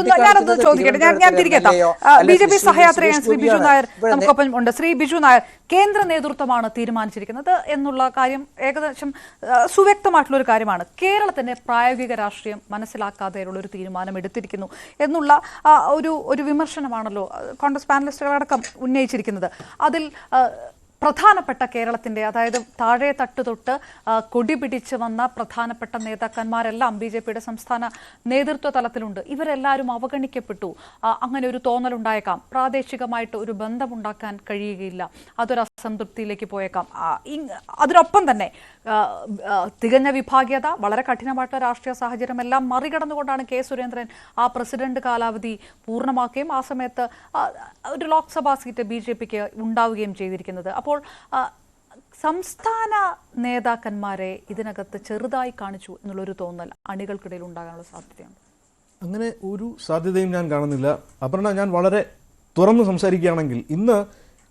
ഞാനൊന്ന് ചോദിക്കട്ടെ, ഞാൻ തിരികെത്താം. BJP സഹയാത്രികൻ ശ്രീ ബിജു നായർ നമുക്കൊപ്പം ഉണ്ട്. ശ്രീ ബിജു നായർ, കേന്ദ്ര നേതൃത്വമാണ് തീരുമാനിച്ചിരിക്കുന്നത് എന്നുള്ള കാര്യം ഏകദേശം സുവ്യക്തമായിട്ടുള്ള ഒരു കാര്യമാണ്. കേരളത്തിന്റെ പ്രായോഗിക രാഷ്ട്രീയം മനസ്സിലാക്കാതെയുള്ള ഒരു തീരുമാനം എടുത്തിരിക്കുന്നു എന്നുള്ള ഒരു വിമർശനമാണല്ലോ കോൺഗ്രസ് പാനലിസ്റ്റുകളടക്കം ഉന്നയിച്ചിരിക്കുന്നത്. അതിൽ പ്രധാനപ്പെട്ട കേരളത്തിന്റെ, അതായത് താഴെ തട്ട് തൊട്ട് കൊടി പിടിച്ച് വന്ന പ്രധാനപ്പെട്ട നേതാക്കന്മാരെല്ലാം BJPയുടെ സംസ്ഥാന നേതൃത്വ തലത്തിലുണ്ട്. ഇവരെല്ലാവരും അവഗണിക്കപ്പെട്ടു. അങ്ങനെ ഒരു തോന്നലുണ്ടായേക്കാം. പ്രാദേശികമായിട്ട് ഒരു ബന്ധമുണ്ടാക്കാൻ കഴിയുകയില്ല, അതൊരു അസംതൃപ്തിയിലേക്ക് പോയേക്കാം. അതിനൊപ്പം തന്നെ തികഞ്ഞ വിഭാഗീയത, വളരെ കഠിനമായിട്ടുള്ള രാഷ്ട്രീയ സാഹചര്യം എല്ലാം മറികടന്നുകൊണ്ടാണ് കെ സുരേന്ദ്രൻ ആ പ്രസിഡന്റ് കാലാവധി പൂർണ്ണമാക്കുകയും ആ സമയത്ത് ഒരു ലോക്സഭാ സീറ്റ് BJPക്ക് ഉണ്ടാവുകയും ചെയ്തിരിക്കുന്നത്. അപ്പോൾ സംസ്ഥാന നേതാക്കന്മാരെ ഇതിനകത്ത് ചെറുതായി കാണിച്ചു എന്നുള്ളൊരു തോന്നൽ അണികൾക്കിടയിൽ ഉണ്ടാകാനുള്ള സാധ്യതയുണ്ട്. അങ്ങനെ ഒരു സാധ്യതയും ഞാൻ കാണുന്നില്ല. അപർണ, ഞാൻ വളരെ തുറന്ന് സംസാരിക്കുകയാണെങ്കിൽ ഇന്ന്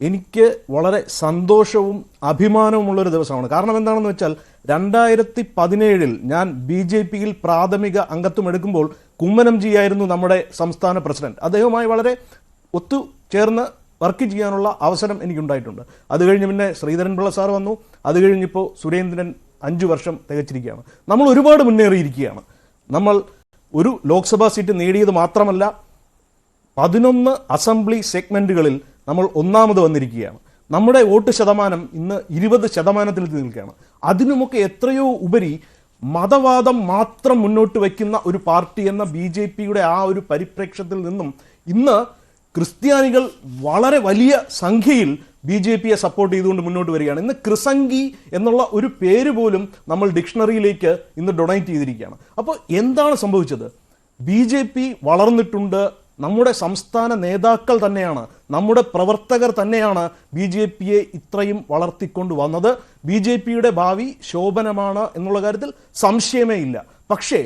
എനിക്ക് വളരെ സന്തോഷവും അഭിമാനവുമുള്ളൊരു ദിവസമാണ്. കാരണം എന്താണെന്ന് വെച്ചാൽ 2017 ഞാൻ BJPയിൽ പ്രാഥമിക അംഗത്വം എടുക്കുമ്പോൾ കുമ്മനംജി ആയിരുന്നു നമ്മുടെ സംസ്ഥാന പ്രസിഡന്റ്. അദ്ദേഹവുമായി വളരെ ഒത്തുചേർന്ന് വർക്ക് ചെയ്യാനുള്ള അവസരം എനിക്കുണ്ടായിട്ടുണ്ട്. അത് കഴിഞ്ഞ് പിന്നെ ശ്രീധരൻപിള്ള സാർ വന്നു. അത് കഴിഞ്ഞിപ്പോൾ സുരേന്ദ്രൻ 5 വർഷം തികച്ചിരിക്കുകയാണ്. നമ്മൾ ഒരുപാട് മുന്നേറിയിരിക്കുകയാണ്. നമ്മൾ ഒരു ലോക്സഭാ സീറ്റ് നേടിയത് മാത്രമല്ല, 11 അസംബ്ലി സെഗ്മെന്റുകളിൽ നമ്മൾ ഒന്നാമത് വന്നിരിക്കുകയാണ്. നമ്മുടെ വോട്ട് ശതമാനം ഇന്ന് 20% നിൽക്കുകയാണ്. അതിനുമൊക്കെ എത്രയോ ഉപരി മതവാദം മാത്രം മുന്നോട്ട് വയ്ക്കുന്ന ഒരു പാർട്ടി എന്ന BJPയുടെ ആ ഒരു പരിപ്രേക്ഷ്യത്തിൽ നിന്നും ഇന്ന് ക്രിസ്ത്യാനികൾ വളരെ വലിയ സംഖ്യയിൽ BJPയെ സപ്പോർട്ട് ചെയ്തുകൊണ്ട് മുന്നോട്ട് വരികയാണ്. ഇന്ന് ക്രിസംഗി എന്നുള്ള ഒരു പേര് പോലും നമ്മൾ ഡിക്ഷണറിയിലേക്ക് ഇന്ന് ഡൊണേറ്റ് ചെയ്തിരിക്കുകയാണ്. അപ്പോൾ എന്താണ് സംഭവിച്ചത്? BJP വളർന്നിട്ടുണ്ട്. നമ്മുടെ സംസ്ഥാന നേതാക്കൾ തന്നെയാണ്, നമ്മുടെ പ്രവർത്തകർ തന്നെയാണ് BJPയെ ഇത്രയും വളർത്തിക്കൊണ്ട് വന്നത്. BJPയുടെ ഭാവി ശോഭനമാണ് എന്നുള്ള കാര്യത്തിൽ സംശയമേ ഇല്ല. പക്ഷേ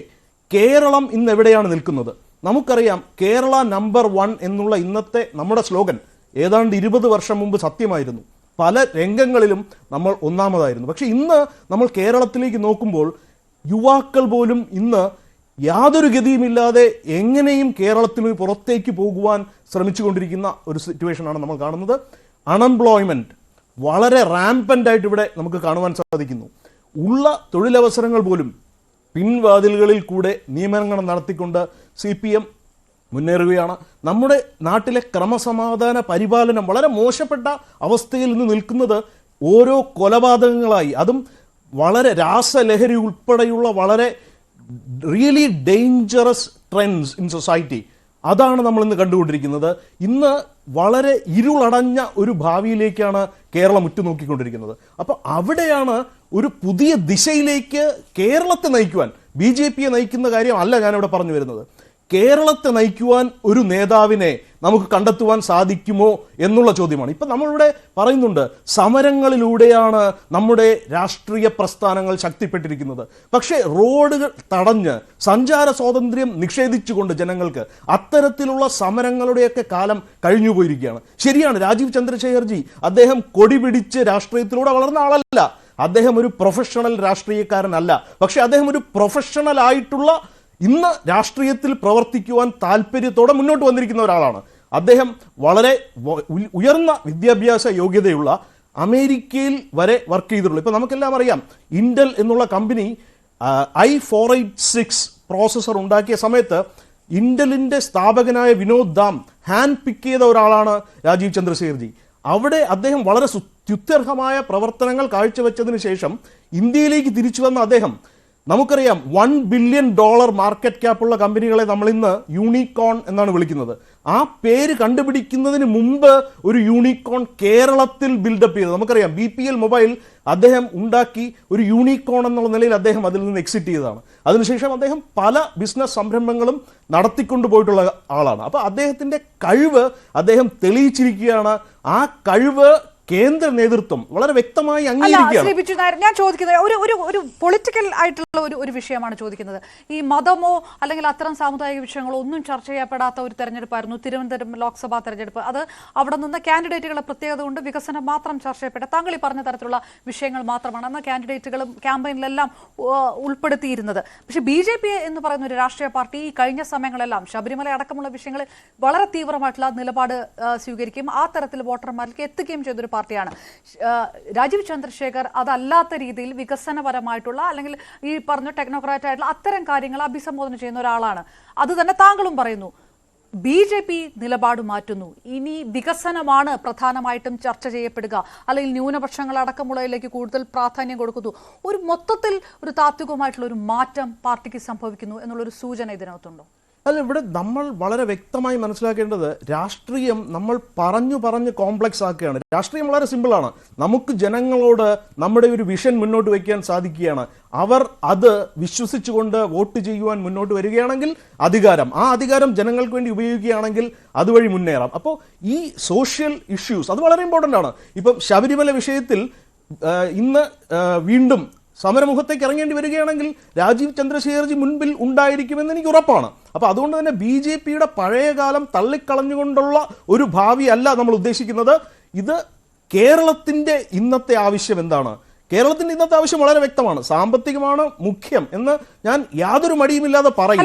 കേരളം ഇന്ന് എവിടെയാണ് നിൽക്കുന്നത്? നമുക്കറിയാം, കേരള നമ്പർ 1 എന്നുള്ള ഇന്നത്തെ നമ്മുടെ സ്ലോഗൻ ഏതാണ്ട് 20 വർഷം മുമ്പ് സത്യമായിരുന്നു. പല രംഗങ്ങളിലും നമ്മൾ ഒന്നാമതായിരുന്നു. പക്ഷെ ഇന്ന് നമ്മൾ കേരളത്തിലേക്ക് നോക്കുമ്പോൾ യുവാക്കൾ പോലും ഇന്ന് യാതൊരു ഗതിയുമില്ലാതെ എങ്ങനെയും കേരളത്തിന് പുറത്തേക്ക് പോകുവാൻ ശ്രമിച്ചുകൊണ്ടിരിക്കുന്ന ഒരു സിറ്റുവേഷനാണ് നമ്മൾ കാണുന്നത്. അൺഎംപ്ലോയ്മെൻറ്റ് വളരെ റാമ്പൻ്റായിട്ട് ഇവിടെ നമുക്ക് കാണുവാൻ സാധിക്കുന്നു. ഉള്ള തൊഴിലവസരങ്ങൾ പോലും പിൻവാതിലുകളിൽ കൂടെ നിയമനങ്ങൾ നടത്തിക്കൊണ്ട് CPM മുന്നേറുകയാണ്. നമ്മുടെ നാട്ടിലെ ക്രമസമാധാന പരിപാലനം വളരെ മോശപ്പെട്ട അവസ്ഥയിൽ നിന്ന് നിൽക്കുന്നത് ഓരോ കൊലപാതകങ്ങളായി, അതും വളരെ രാസലഹരി ഉൾപ്പെടെയുള്ള വളരെ really dangerous trends in society. അതാണ് നമ്മൾ ഇന്ന് കണ്ടുകൊണ്ടിരിക്കുന്നത്. ഇന്ന് വളരെ ഇരുളടഞ്ഞ ഒരു ഭാവിയിലേക്കാണ് കേരളം ഉറ്റുനോക്കിക്കൊണ്ടിരിക്കുന്നത്. അപ്പോൾ അവിടെയാണ് ഒരു പുതിയ ദിശയിലേക്ക് കേരളത്തെ നയിക്കുവാൻ, BJPയെ നയിക്കുന്ന കാര്യമല്ല ഞാനിവിടെ പറഞ്ഞു വരുന്നത്. കേരളത്തെ നയിക്കുവാൻ ഒരു നേതാവിനെ നമുക്ക് കണ്ടെത്തുവാൻ സാധിക്കുമോ എന്നുള്ള ചോദ്യമാണ്. ഇപ്പം നമ്മളിവിടെ പറയുന്നുണ്ട്, സമരങ്ങളിലൂടെയാണ് നമ്മുടെ രാഷ്ട്രീയ പ്രസ്ഥാനങ്ങൾ ശക്തിപ്പെട്ടിരിക്കുന്നത്. പക്ഷേ റോഡുകൾ തടഞ്ഞ് സഞ്ചാര സ്വാതന്ത്ര്യം നിഷേധിച്ചുകൊണ്ട് ജനങ്ങൾക്ക് അത്തരത്തിലുള്ള സമരങ്ങളുടെയൊക്കെ കാലം കഴിഞ്ഞു പോയിരിക്കുകയാണ്. ശരിയാണ്, രാജീവ് ചന്ദ്രശേഖർജി അദ്ദേഹം കൊടി പിടിച്ച് രാഷ്ട്രീയത്തിലൂടെ വളർന്ന ആളല്ല. അദ്ദേഹം ഒരു പ്രൊഫഷണൽ രാഷ്ട്രീയക്കാരനല്ല. പക്ഷെ അദ്ദേഹം ഒരു പ്രൊഫഷണൽ ആയിട്ടുള്ള ഇന്ന് രാഷ്ട്രീയത്തിൽ പ്രവർത്തിക്കുവാൻ താല്പര്യത്തോടെ മുന്നോട്ട് വന്നിരിക്കുന്ന ഒരാളാണ്. അദ്ദേഹം വളരെ ഉയർന്ന വിദ്യാഭ്യാസ യോഗ്യതയുള്ള, അമേരിക്കയിൽ വരെ വർക്ക് ചെയ്തിട്ടുള്ളൂ. ഇപ്പം നമുക്കെല്ലാം അറിയാം, ഇന്റൽ എന്നുള്ള കമ്പനി i486 പ്രോസസ്സർ ഉണ്ടാക്കിയ സമയത്ത് ഇന്റലിൻ്റെ സ്ഥാപകനായ വിനോദ് ദാം ഹാൻഡ് പിക്ക് ചെയ്ത ഒരാളാണ് രാജീവ് ചന്ദ്രശേഖർജി. അവിടെ അദ്ദേഹം വളരെ സ്തുത്യർഹമായ പ്രവർത്തനങ്ങൾ കാഴ്ചവെച്ചതിന് ശേഷം ഇന്ത്യയിലേക്ക് തിരിച്ചു വന്ന അദ്ദേഹം, നമുക്കറിയാം $1 ബില്യൺ മാർക്കറ്റ് ക്യാപ്പുള്ള കമ്പനികളെ നമ്മൾ ഇന്ന് യൂണിക്കോൺ എന്നാണ് വിളിക്കുന്നത്. ആ പേര് കണ്ടുപിടിക്കുന്നതിന് മുമ്പ് ഒരു യൂണിക്കോൺ കേരളത്തിൽ ബിൽഡപ്പ് ചെയ്തത് നമുക്കറിയാം. BPL മൊബൈൽ അദ്ദേഹം ഉണ്ടാക്കി ഒരു യൂണിക്കോൺ എന്നുള്ള നിലയിൽ അദ്ദേഹം അതിൽ നിന്ന് എക്സിറ്റ് ചെയ്തതാണ്. അതിനുശേഷം അദ്ദേഹം പല ബിസിനസ് സംരംഭങ്ങളും നടത്തിക്കൊണ്ടു പോയിട്ടുള്ള ആളാണ്. അപ്പോൾ അദ്ദേഹത്തിൻ്റെ കഴിവ് അദ്ദേഹം തെളിയിച്ചിരിക്കുകയാണ്. ആ കഴിവ് കേന്ദ്ര നേതൃത്വം വളരെ വ്യക്തമായി ശ്രീ അംഗീകരിക്കുകയാണ്. ബിജു നായർ, ഞാൻ ചോദിക്കുന്നത് ഒരു പൊളിറ്റിക്കൽ ആയിട്ടുള്ള ഒരു വിഷയമാണ് ചോദിക്കുന്നത്. ഈ മതമോ അല്ലെങ്കിൽ അത്തരം സാമുദായിക വിഷയങ്ങളോ ഒന്നും ചർച്ച ചെയ്യപ്പെടാത്ത ഒരു തെരഞ്ഞെടുപ്പായിരുന്നു തിരുവനന്തപുരം ലോക്സഭാ തെരഞ്ഞെടുപ്പ്. അത് അവിടെ നിന്ന് കാൻഡിഡേറ്റുകളുടെ പ്രത്യേകത കൊണ്ട് വികസനം മാത്രം ചർച്ച ചെയ്യപ്പെട്ട, താങ്കൾ ഈ പറഞ്ഞ തരത്തിലുള്ള വിഷയങ്ങൾ മാത്രമാണ് അന്ന് കാൻഡിഡേറ്റുകളും ക്യാമ്പയിനിലെല്ലാം ഉൾപ്പെടുത്തിയിരുന്നത്. പക്ഷേ BJP എന്ന് പറയുന്ന ഒരു രാഷ്ട്രീയ പാർട്ടി ഈ കഴിഞ്ഞ സമയങ്ങളെല്ലാം ശബരിമല അടക്കമുള്ള വിഷയങ്ങളിൽ വളരെ തീവ്രമായിട്ടുള്ള നിലപാട് സ്വീകരിക്കുകയും ആ തരത്തിൽ വോട്ടർമാരിലേക്ക് എത്തുകയും ചെയ്തൊരു പാർട്ടിയാണ്. രാജീവ് ചന്ദ്രശേഖർ അതല്ലാത്ത രീതിയിൽ വികസനപരമായിട്ടുള്ള അല്ലെങ്കിൽ ഈ പറഞ്ഞ ടെക്നോക്രാറ്റ് ആയിട്ടുള്ള അത്തരം കാര്യങ്ങൾ അഭിസംബോധന ചെയ്യുന്ന ഒരാളാണ്. അത് തന്നെ താങ്കളും പറയുന്നു. BJP നിലപാട് മാറ്റുന്നു. ഇനി വികസനമാണ് പ്രധാനമായിട്ടും ചർച്ച ചെയ്യപ്പെടുക, അല്ലെങ്കിൽ ന്യൂനപക്ഷങ്ങൾ അടക്കമുള്ളതിലേക്ക് കൂടുതൽ പ്രാധാന്യം കൊടുക്കുന്നു. ഒരു മൊത്തത്തിൽ ഒരു താത്വികമായിട്ടുള്ള ഒരു മാറ്റം പാർട്ടിക്ക് സംഭവിക്കുന്നു എന്നുള്ളൊരു സൂചന ഇതിനകത്തുണ്ടോ? അല്ല, ഇവിടെ നമ്മൾ വളരെ വ്യക്തമായി മനസ്സിലാക്കേണ്ടത് രാഷ്ട്രീയം നമ്മൾ പറഞ്ഞ് കോംപ്ലക്സ് ആക്കുകയാണ്. രാഷ്ട്രീയം വളരെ സിമ്പിളാണ്. നമുക്ക് ജനങ്ങളോട് നമ്മുടെ ഒരു വിഷൻ മുന്നോട്ട് വയ്ക്കാൻ സാധിക്കുകയാണ്. അവർ അത് വിശ്വസിച്ചുകൊണ്ട് വോട്ട് ചെയ്യുവാൻ മുന്നോട്ട് വരികയാണെങ്കിൽ ആ അധികാരം ജനങ്ങൾക്ക് വേണ്ടി ഉപയോഗിക്കുകയാണെങ്കിൽ അതുവഴി മുന്നേറാം. അപ്പോൾ ഈ സോഷ്യൽ ഇഷ്യൂസ് അത് വളരെ ഇമ്പോർട്ടൻ്റ് ആണ്. ഇപ്പം ശബരിമല വിഷയത്തിൽ ഇന്ന് വീണ്ടും സമരമുഖത്തേക്ക് ഇറങ്ങേണ്ടി വരികയാണെങ്കിൽ രാജീവ് ചന്ദ്രശേഖർജി മുൻപിൽ ഉണ്ടായിരിക്കുമെന്ന് എനിക്ക് ഉറപ്പാണ്. അപ്പോൾ അതുകൊണ്ട് തന്നെ BJPയുടെ പഴയകാലം തള്ളിക്കളഞ്ഞുകൊണ്ടുള്ള ഒരു ഭാവി അല്ല നമ്മൾ ഉദ്ദേശിക്കുന്നത്. ഇത് കേരളത്തിൻ്റെ ഇന്നത്തെ ആവശ്യം എന്താണ്? കേരളത്തിന്റെ ഇന്നത്തെ ആവശ്യം വളരെ വ്യക്തമാണ്. സാമ്പത്തികമാണ് മുഖ്യം എന്ന് ഞാൻ യാതൊരു മടിയുമില്ലാതെ പറയും.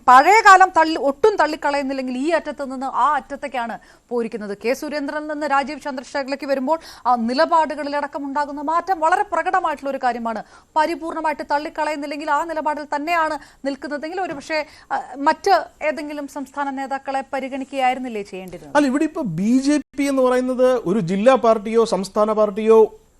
പഴയ കാലം ഒട്ടും തള്ളിക്കളയുന്നില്ലെങ്കിൽ ഈ അറ്റത്ത് നിന്ന് ആ അറ്റത്തേക്കാണ് പോയിരിക്കുന്നത്. കെ സുരേന്ദ്രനിൽ നിന്ന് രാജീവ് ചന്ദ്രശേഖറിലേക്ക് വരുമ്പോൾ ആ നിലപാടുകളിലടക്കം ഉണ്ടാകുന്ന മാറ്റം വളരെ പ്രകടമായിട്ടുള്ള ഒരു കാര്യമാണ്. പരിപൂർണമായിട്ട് തള്ളിക്കളയുന്നില്ലെങ്കിൽ ആ നിലപാടിൽ തന്നെയാണ് നിൽക്കുന്നതെങ്കിൽ ഒരുപക്ഷെ മറ്റ് ഏതെങ്കിലും സംസ്ഥാന നേതാക്കളെ പരിഗണിക്കുകയായിരുന്നില്ലേ ചെയ്യേണ്ടത്? അല്ല, ഇവിടെ ഇപ്പൊ BJP എന്ന് പറയുന്നത് ഒരു ജില്ലാ പാർട്ടിയോ സംസ്ഥാന പാർട്ടിയോ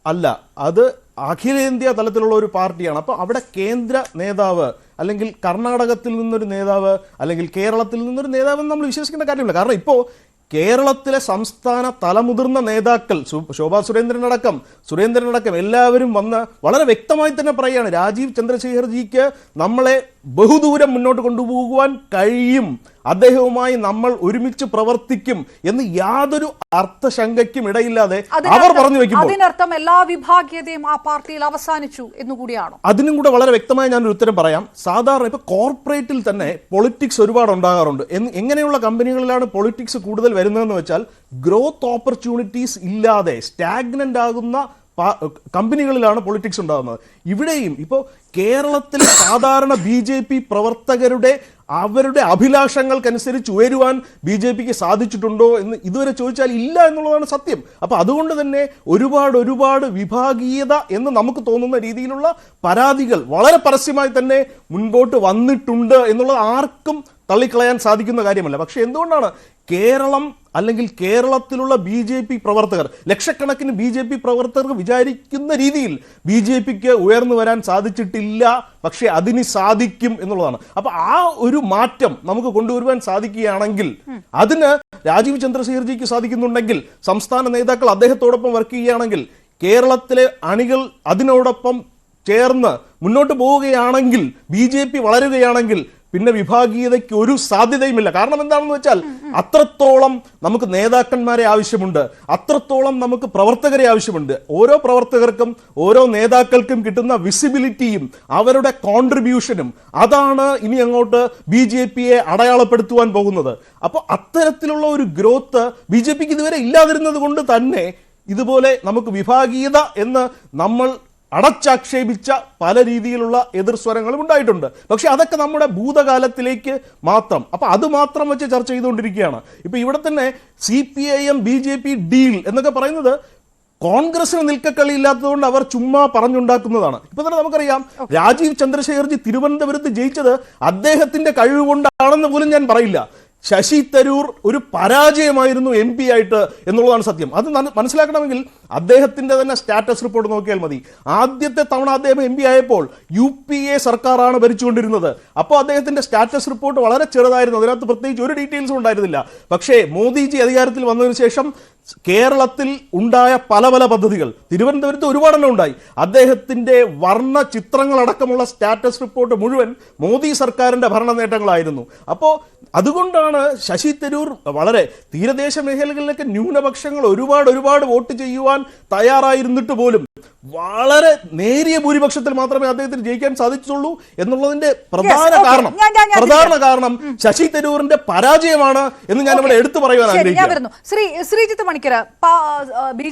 അല്ല, അത് അഖിലേന്ത്യാ തലത്തിലുള്ള ഒരു പാർട്ടിയാണ്. അപ്പോൾ അവിടെ കേന്ദ്ര നേതാവ് അല്ലെങ്കിൽ കർണാടകത്തിൽ നിന്നൊരു നേതാവ് അല്ലെങ്കിൽ കേരളത്തിൽ നിന്നൊരു നേതാവ് എന്ന് നമ്മൾ വിശ്വസിക്കേണ്ട കാര്യമില്ല. കാരണം ഇപ്പോൾ കേരളത്തിലെ സംസ്ഥാന തലമുതിർന്ന നേതാക്കൾ ശോഭാ സുരേന്ദ്രനടക്കം എല്ലാവരും വന്ന് വളരെ വ്യക്തമായി തന്നെ പറയുകയാണ്, രാജീവ് ചന്ദ്രശേഖർജിക്ക് നമ്മളെ ബഹുദൂരം മുന്നോട്ട് കൊണ്ടുപോകുവാൻ കഴിയും, അദ്ദേഹവുമായി നമ്മൾ ഒരുമിച്ച് പ്രവർത്തിക്കും എന്ന് യാതൊരു അർത്ഥശങ്കയ്ക്കും ഇടയില്ലാതെ അവർ പറഞ്ഞു വെക്കുമ്പോൾ അതിനർത്ഥം എല്ലാ വിഭാഗീയതയും ആ പാർട്ടിയിൽ അവസാനിച്ചു എന്നുകൂടിയാണോ? അതിനും കൂടെ വളരെ വ്യക്തമായി ഞാനൊരു ഉത്തരം പറയാം. സാധാരണ ഇപ്പൊ കോർപ്പറേറ്റിൽ തന്നെ പൊളിറ്റിക്സ് ഒരുപാട് ഉണ്ടാകാറുണ്ട്. എങ്ങനെയുള്ള കമ്പനികളിലാണ് പൊളിറ്റിക്സ് കൂടുതൽ വരുന്നതെന്ന് വെച്ചാൽ ഗ്രോത്ത് ഓപ്പർച്യൂണിറ്റീസ് ഇല്ലാതെ സ്റ്റാഗ്നന്റ് ആകുന്ന കമ്പനികളിലാണ് പൊളിറ്റിക്സ് ഉണ്ടാകുന്നത്. ഇവിടെയും ഇപ്പോൾ കേരളത്തിലെ സാധാരണ BJP പ്രവർത്തകരുടെ അവരുടെ അഭിലാഷങ്ങൾക്കനുസരിച്ച് ഉയരുവാൻ BJPക്ക് സാധിച്ചിട്ടുണ്ടോ എന്ന് ഇതുവരെ ചോദിച്ചാൽ ഇല്ല എന്നുള്ളതാണ് സത്യം. അപ്പോൾ അതുകൊണ്ട് തന്നെ ഒരുപാട് വിഭാഗീയത എന്ന് നമുക്ക് തോന്നുന്ന രീതിയിലുള്ള പരാതികൾ വളരെ പരസ്യമായി തന്നെ മുൻപോട്ട് വന്നിട്ടുണ്ട് എന്നുള്ളത് ആർക്കും തള്ളിക്കളയാൻ സാധിക്കുന്ന കാര്യമല്ല. പക്ഷെ എന്തുകൊണ്ടാണ് കേരളം അല്ലെങ്കിൽ കേരളത്തിലുള്ള BJP പ്രവർത്തകർ, ലക്ഷക്കണക്കിന് BJP പ്രവർത്തകർക്ക് വിചാരിക്കുന്ന രീതിയിൽ BJPക്ക് ഉയർന്നു വരാൻ സാധിച്ചിട്ടില്ല? പക്ഷെ അതിന് സാധിക്കും എന്നുള്ളതാണ്. അപ്പൊ ആ ഒരു മാറ്റം നമുക്ക് കൊണ്ടുവരുവാൻ സാധിക്കുകയാണെങ്കിൽ, അതിന് രാജീവ് ചന്ദ്രശേഖർജിക്ക് സാധിക്കുന്നുണ്ടെങ്കിൽ, സംസ്ഥാന നേതാക്കൾ അദ്ദേഹത്തോടൊപ്പം വർക്ക് ചെയ്യുകയാണെങ്കിൽ, കേരളത്തിലെ അണികൾ അതിനോടൊപ്പം ചേർന്ന് മുന്നോട്ട് പോവുകയാണെങ്കിൽ, BJP വളരുകയാണെങ്കിൽ പിന്നെ വിഭാഗീയതയ്ക്ക് ഒരു സാധ്യതയുമില്ല. കാരണം എന്താണെന്ന് വെച്ചാൽ അത്രത്തോളം നമുക്ക് നേതാക്കന്മാരെ ആവശ്യമുണ്ട്, അത്രത്തോളം നമുക്ക് പ്രവർത്തകരെ ആവശ്യമുണ്ട്. ഓരോ പ്രവർത്തകർക്കും ഓരോ നേതാക്കൾക്കും കിട്ടുന്ന വിസിബിലിറ്റിയും അവരുടെ കോൺട്രിബ്യൂഷനും അതാണ് ഇനി അങ്ങോട്ട് BJPയെ അടയാളപ്പെടുത്തുവാൻ പോകുന്നത്. അപ്പോൾ അത്തരത്തിലുള്ള ഒരു ഗ്രോത്ത് BJPക്ക് ഇതുവരെ ഇല്ലാതിരുന്നത് കൊണ്ട് തന്നെ ഇതുപോലെ നമുക്ക് വിഭാഗീയത എന്ന് നമ്മൾ അടച്ചാക്ഷേപിച്ച പല രീതിയിലുള്ള എതിർസ്വരങ്ങളും ഉണ്ടായിട്ടുണ്ട്. പക്ഷെ അതൊക്കെ നമ്മുടെ ഭൂതകാലത്തിലേക്ക് മാത്രം. അപ്പൊ അത് മാത്രം വെച്ച് ചർച്ച ചെയ്തുകൊണ്ടിരിക്കുകയാണ്. ഇപ്പൊ ഇവിടെ തന്നെ CPIM BJP ഡീൽ എന്നൊക്കെ പറയുന്നത് കോൺഗ്രസിന് നിൽക്കക്കളി ഇല്ലാത്തതുകൊണ്ട് അവർ ചുമ്മാ പറഞ്ഞുണ്ടാക്കുന്നതാണ്. ഇപ്പൊ തന്നെ നമുക്കറിയാം, രാജീവ് ചന്ദ്രശേഖർജി തിരുവനന്തപുരത്ത് ജയിച്ചത് അദ്ദേഹത്തിന്റെ കഴിവ് കൊണ്ടാണെന്ന് പോലും ഞാൻ പറയില്ല. ശശി തരൂർ ഒരു പരാജയമായിരുന്നു MP ആയിട്ട് എന്നുള്ളതാണ് സത്യം. അത് മനസ്സിലാക്കണമെങ്കിൽ അദ്ദേഹത്തിന്റെ തന്നെ സ്റ്റാറ്റസ് റിപ്പോർട്ട് നോക്കിയാൽ മതി. ആദ്യത്തെ തവണ അദ്ദേഹം MP ആയപ്പോൾ UPA സർക്കാരാണ് ഭരിച്ചുകൊണ്ടിരുന്നത്. അപ്പോൾ അദ്ദേഹത്തിന്റെ സ്റ്റാറ്റസ് റിപ്പോർട്ട് വളരെ ചെറുതായിരുന്നു, അതിനകത്ത് പ്രത്യേകിച്ച് ഒരു ഡീറ്റെയിൽസും ഉണ്ടായിരുന്നില്ല. പക്ഷേ മോദിജി അധികാരത്തിൽ വന്നതിന് ശേഷം കേരളത്തിൽ ഉണ്ടായ പല പല പദ്ധതികൾ തിരുവനന്തപുരത്ത് ഒരുപാടെണ്ണം ഉണ്ടായി. അദ്ദേഹത്തിന്റെ വർണ്ണ ചിത്രങ്ങളടക്കമുള്ള സ്റ്റാറ്റസ് റിപ്പോർട്ട് മുഴുവൻ മോദി സർക്കാരിന്റെ ഭരണ നേട്ടങ്ങളായിരുന്നു. അപ്പോൾ അതുകൊണ്ടാണ് ശശി തരൂർ വളരെ തീരദേശ മേഖലകളിലൊക്കെ ന്യൂനപക്ഷങ്ങൾ ഒരുപാട് വോട്ട് ചെയ്യുവാൻ തയ്യാറായിരുന്നിട്ട് പോലും വളരെ നേരിയ ഭൂരിപക്ഷത്തിൽ മാത്രമേ അദ്ദേഹത്തിന് ജയിക്കാൻ സാധിച്ചുള്ളൂ എന്നുള്ളതിന്റെ പ്രധാന കാരണം ശശി തരൂരിന്റെ പരാജയമാണ് എന്ന് ഞാൻ ഇവിടെ എടുത്തു പറയുവാൻ ആഗ്രഹിക്കുന്നു. ശ്രീജിത്ത് മണിക്കര, ബി